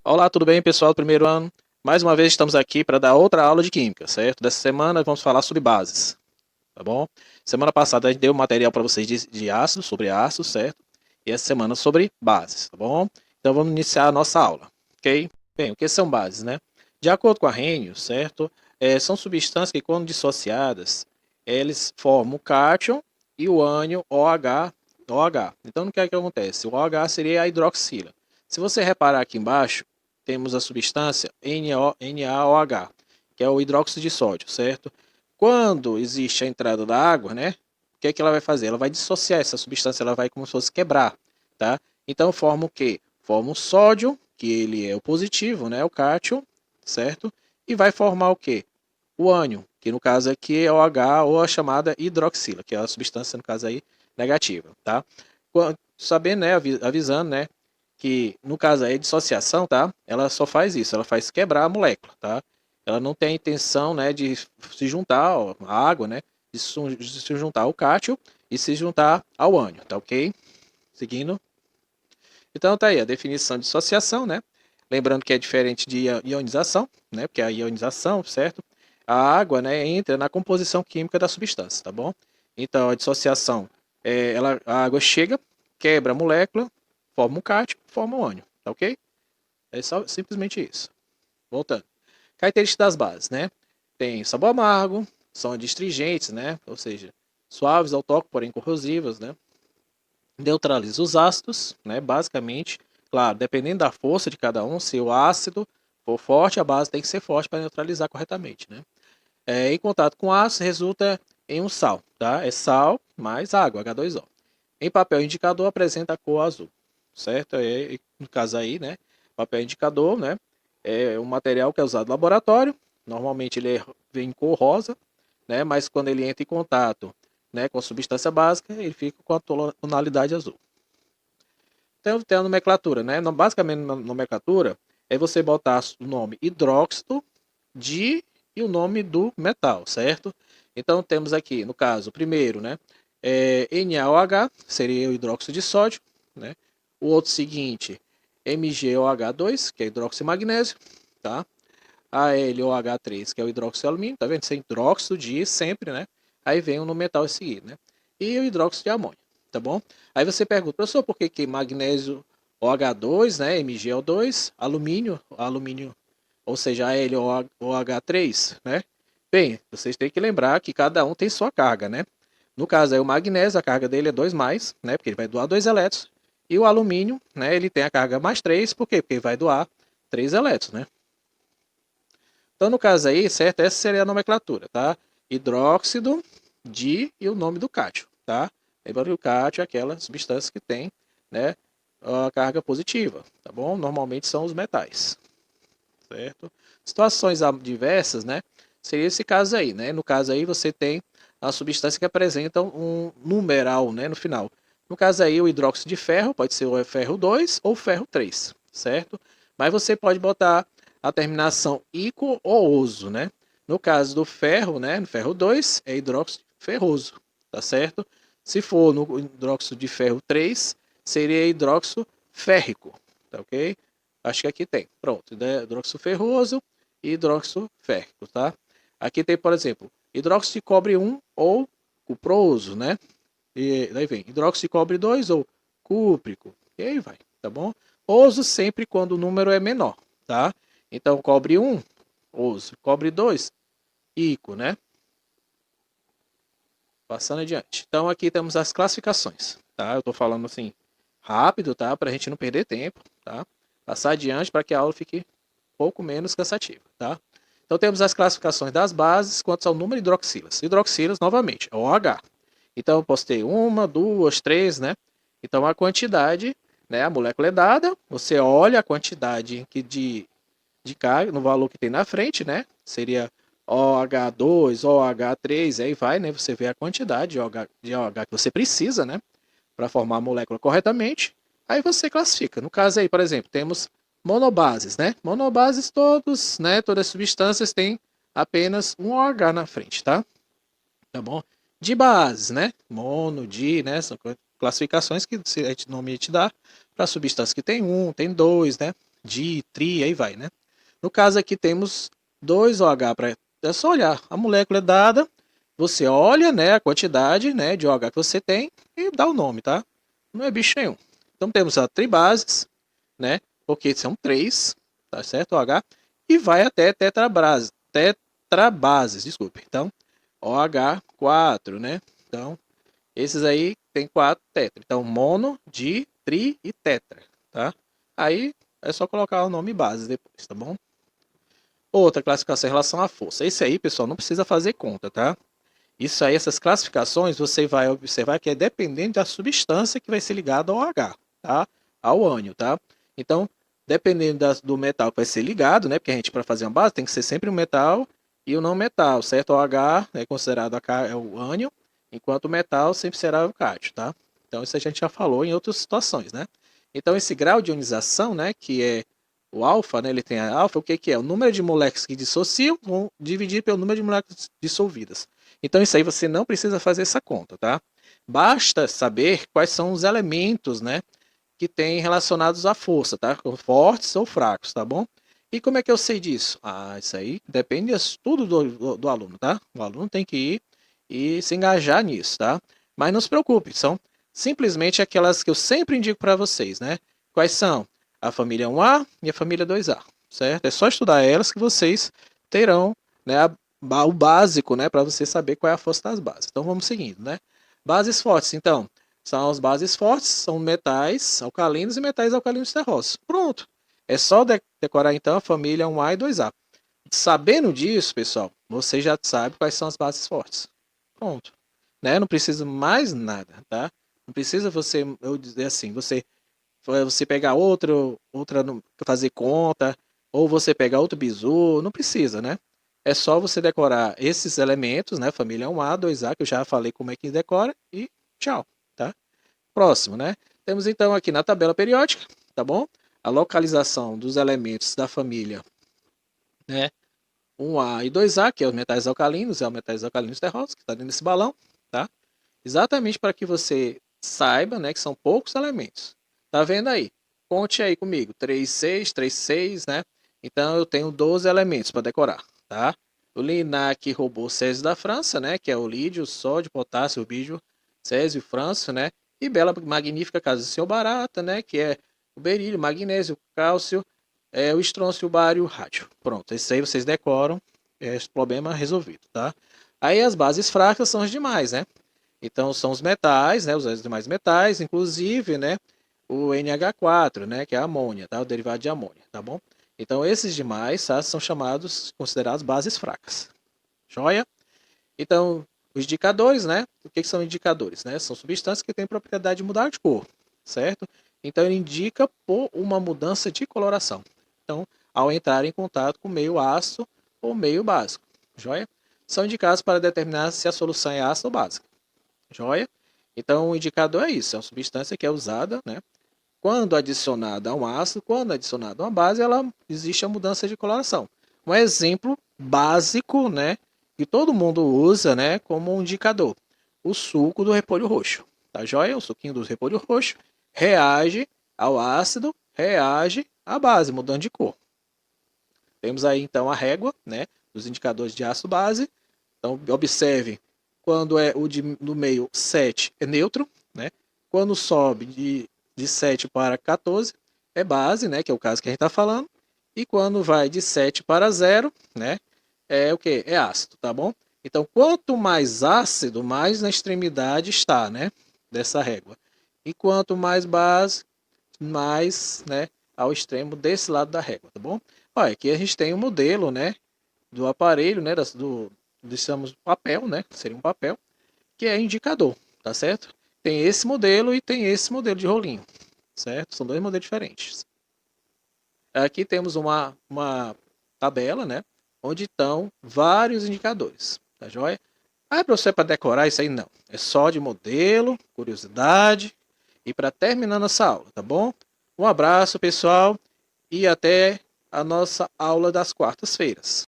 Olá, tudo bem, pessoal do primeiro ano? Mais uma vez estamos aqui para dar outra aula de química, certo? Dessa semana vamos falar sobre bases, tá bom? Semana passada a gente deu material para vocês de ácido, sobre ácido, certo? E essa semana sobre bases, tá bom? Então vamos iniciar a nossa aula, ok? Bem, o que são bases, né? De acordo com a Arrhenius, certo? São substâncias que, quando dissociadas, eles formam o cátion e o ânion OH. Então, o que é que acontece? O OH seria a hidroxila. Se você reparar aqui embaixo, temos a substância NaOH, que é o hidróxido de sódio, certo? Quando existe a entrada da água, né? O que é que ela vai fazer? Ela vai dissociar essa substância, ela vai como se fosse quebrar, tá? Então forma o quê? Forma o sódio, que ele é o positivo, né? O cátion, certo? E vai formar o quê? O ânion, que no caso aqui é o H ou a chamada hidroxila, que é a substância, no caso aí, negativa, tá? Sabendo, né, avisando, né, que no caso aí, dissociação, tá? Ela só faz isso, ela faz quebrar a molécula, tá? Ela não tem a intenção, né, de se juntar à água, né, de se juntar ao cátion e se juntar ao ânion, tá ok? Seguindo. Então tá aí a definição de dissociação, né? Lembrando que é diferente de ionização, né? Porque a ionização, certo? A água, né, entra na composição química da substância, tá bom? Então a dissociação, a água chega, quebra a molécula, forma um cátion, forma um ânion, tá ok? É só, simplesmente isso. Voltando. Características das bases, né? Tem sabor amargo, são adstringentes, né? Ou seja, suaves ao toque, porém corrosivas, né? Neutraliza os ácidos, né? Basicamente, claro, dependendo da força de cada um, se o ácido for forte, a base tem que ser forte para neutralizar corretamente, né? Em contato com ácido, resulta em um sal, tá? É sal mais água, H2O. Em papel indicador, apresenta a cor azul, certo? No caso aí, né? Papel indicador, né? É um material que é usado no laboratório. Normalmente ele vem em cor rosa, né? Mas quando ele entra em contato, né, com a substância básica, ele fica com a tonalidade azul. Então, tem a nomenclatura, né? Basicamente, a nomenclatura é você botar o nome hidróxido de e o nome do metal, certo? Então, temos aqui, no caso, o primeiro, né? NaOH, seria o hidróxido de sódio, né? O outro seguinte, MgOH2, que é hidróxido de magnésio, tá? AlOH3, que é o hidróxido de alumínio, tá vendo? Isso é hidróxido de sempre, né? Aí vem o no metal a seguir, né? E o hidróxido de amônio, tá bom? Aí você pergunta, professor, por que que magnésio OH2, né? MgO2, alumínio, ou seja, AlOH3, né? Bem, vocês têm que lembrar que cada um tem sua carga, né? No caso aí o magnésio, a carga dele é 2 mais, né? Porque ele vai doar 2 elétrons. E o alumínio, né? Ele tem a carga mais 3, por quê? Porque ele vai doar 3 elétrons, né? Então, no caso aí, certo? Essa seria a nomenclatura, tá? Hidróxido de e o nome do cátion, tá? Lembrando que o cátion é aquela substância que tem, né, a carga positiva, tá bom? Normalmente são os metais, certo? Situações adversas, né? Seria esse caso aí, né? No caso aí você tem a substância que apresenta um numeral, né, no final. No caso aí o hidróxido de ferro pode ser o ferro 2 ou ferro 3, certo? Mas você pode botar a terminação ico ou oso, né? No caso do ferro, né, no ferro 2 é hidróxido ferroso, tá certo? Se for no hidróxido de ferro 3, seria hidróxido férrico, tá ok? Acho que aqui tem. Pronto, né? Hidróxido ferroso e hidróxido férrico, tá? Aqui tem, por exemplo, hidróxido de cobre 1 ou cuproso, né? E daí vem hidróxido de cobre 2 ou cúprico. E aí vai, tá bom? Oso sempre quando o número é menor, tá? Então, cobre 1, oso. Cobre 2, ico, né? Passando adiante. Então, aqui temos as classificações, tá? Eu tô falando assim rápido, tá? Pra gente não perder tempo, tá? Passar adiante para que a aula fique pouco menos cansativa, tá? Então temos as classificações das bases quanto ao número de hidroxilas. Hidroxilas, novamente, é OH. Então eu posso ter uma, duas, três, né? Então a quantidade, né? A molécula é dada, você olha a quantidade de carga, no valor que tem na frente, né? Seria OH2, OH3, aí vai, né? Você vê a quantidade de OH que você precisa, né? Para formar a molécula corretamente. Aí você classifica. No caso aí, por exemplo, temos monobases, né? Monobases todos, né? Todas as substâncias têm apenas um OH na frente, tá? Tá bom? De bases, né? Mono, di, né? São classificações que a gente normalmente dá para substâncias que tem um, tem dois, né? di, tri, aí vai, né? No caso aqui temos 2OH, é só olhar, a molécula é dada, você olha, né, a quantidade, né, de OH que você tem e dá o nome, tá? Não é bicho nenhum. Então temos a tribases, né, porque são 3, tá certo, OH, e vai até tetrabases, desculpe. Então, OH4, né? Então, esses aí tem 4 tetra. Então, mono, di, tri e tetra, tá? Aí é só colocar o nome base depois, tá bom? Outra classificação em relação à força. Esse aí, pessoal, não precisa fazer conta, tá? Isso aí, essas classificações, você vai observar que é dependente da substância que vai ser ligada ao H, tá? Ao ânion, tá? Então, dependendo do metal que vai ser ligado, né? Porque a gente, para fazer uma base, tem que ser sempre um metal e o não metal, certo? O H é considerado é o ânion, enquanto o metal sempre será o cátio, tá? Então, isso a gente já falou em outras situações, né? Então, esse grau de ionização, né? Que é o alfa, né? Ele tem a alfa, o que que é? O número de moléculas que dissociam vão dividir pelo número de moléculas dissolvidas. Então, isso aí você não precisa fazer essa conta, tá? Basta saber quais são os elementos, né, que tem relacionados à força, tá? Fortes ou fracos, tá bom? E como é que eu sei disso? Ah, isso aí depende tudo do aluno, tá? O aluno tem que ir e se engajar nisso, tá? Mas não se preocupe, são simplesmente aquelas que eu sempre indico para vocês, né? Quais são? A família 1A e a família 2A, certo? É só estudar elas que vocês terão, né, o básico, né, para você saber qual é a força das bases. Então vamos seguindo, né? Bases fortes, então, são as bases fortes, são metais alcalinos e metais alcalinos terrosos. Pronto. É só decorar então a família 1A e 2A. Sabendo disso, pessoal, você já sabe quais são as bases fortes. Pronto. Né? Não precisa mais nada, tá? Não precisa você, eu dizer assim, você pegar outra, fazer conta, ou você pegar outro bizu, não precisa, né? É só você decorar esses elementos, né? Família 1A, 2A, que eu já falei como é que decora, e tchau, tá? Próximo, né? Temos então aqui na tabela periódica, tá bom? A localização dos elementos da família, né? 1A e 2A, que é os metais alcalinos, é os metais alcalinos terrosos, que está dentro desse balão, tá? Exatamente para que você saiba, né, que são poucos elementos. Tá vendo aí? Conte aí comigo, 3 6, né? Então eu tenho 12 elementos para decorar, tá? O Linac roubou Césio da França, né, que é o lídio, o sódio, potássio, o bídio, Césio, França, né? E bela magnífica casa do senhor barata, né, que é o berílio, magnésio, o cálcio, o estrôncio, o bário, o rádio. Pronto, esse aí vocês decoram, esse problema resolvido, tá? Aí as bases fracas são as demais, né? Então são os metais, né, os demais metais, inclusive, né, o NH4, né, que é a amônia, tá, o derivado de amônia, tá bom? Então esses demais, tá, são considerados bases fracas. Joia? Então, os indicadores, né? O que são indicadores, né? São substâncias que têm propriedade de mudar de cor, certo? Então ele indica por uma mudança de coloração. Então, ao entrar em contato com meio ácido ou meio básico, joia? São indicados para determinar se a solução é ácida ou básica. Joia? Então, o indicador é isso, é uma substância que é usada, né? Quando adicionada a um ácido, quando adicionada a uma base, ela existe a mudança de coloração. Um exemplo básico, né, que todo mundo usa, né, como um indicador, o suco do repolho roxo. Tá joia? O suquinho do repolho roxo reage ao ácido, reage à base, mudando de cor. Temos aí então a régua, né, dos indicadores de ácido base. Então, observe, quando é no meio 7 é neutro, né? Quando sobe de 7 para 14 é base, né? Que é o caso que a gente está falando. E quando vai de 7 para 0, né? É o que? É ácido, tá bom? Então, quanto mais ácido, mais na extremidade está, né? Dessa régua. E quanto mais base, mais, né? Ao extremo desse lado da régua, tá bom? Olha, aqui a gente tem o modelo, né? Do aparelho, né? Deixamos papel, né? Seria um papel, que é indicador, tá certo? Tem esse modelo e tem esse modelo de rolinho, certo? São dois modelos diferentes. Aqui temos uma tabela, né? Onde estão vários indicadores, tá joia? Ah, professor, é para decorar isso aí? Não. É só de modelo, curiosidade e para terminar nossa aula, tá bom? Um abraço, pessoal, e até a nossa aula das quartas-feiras.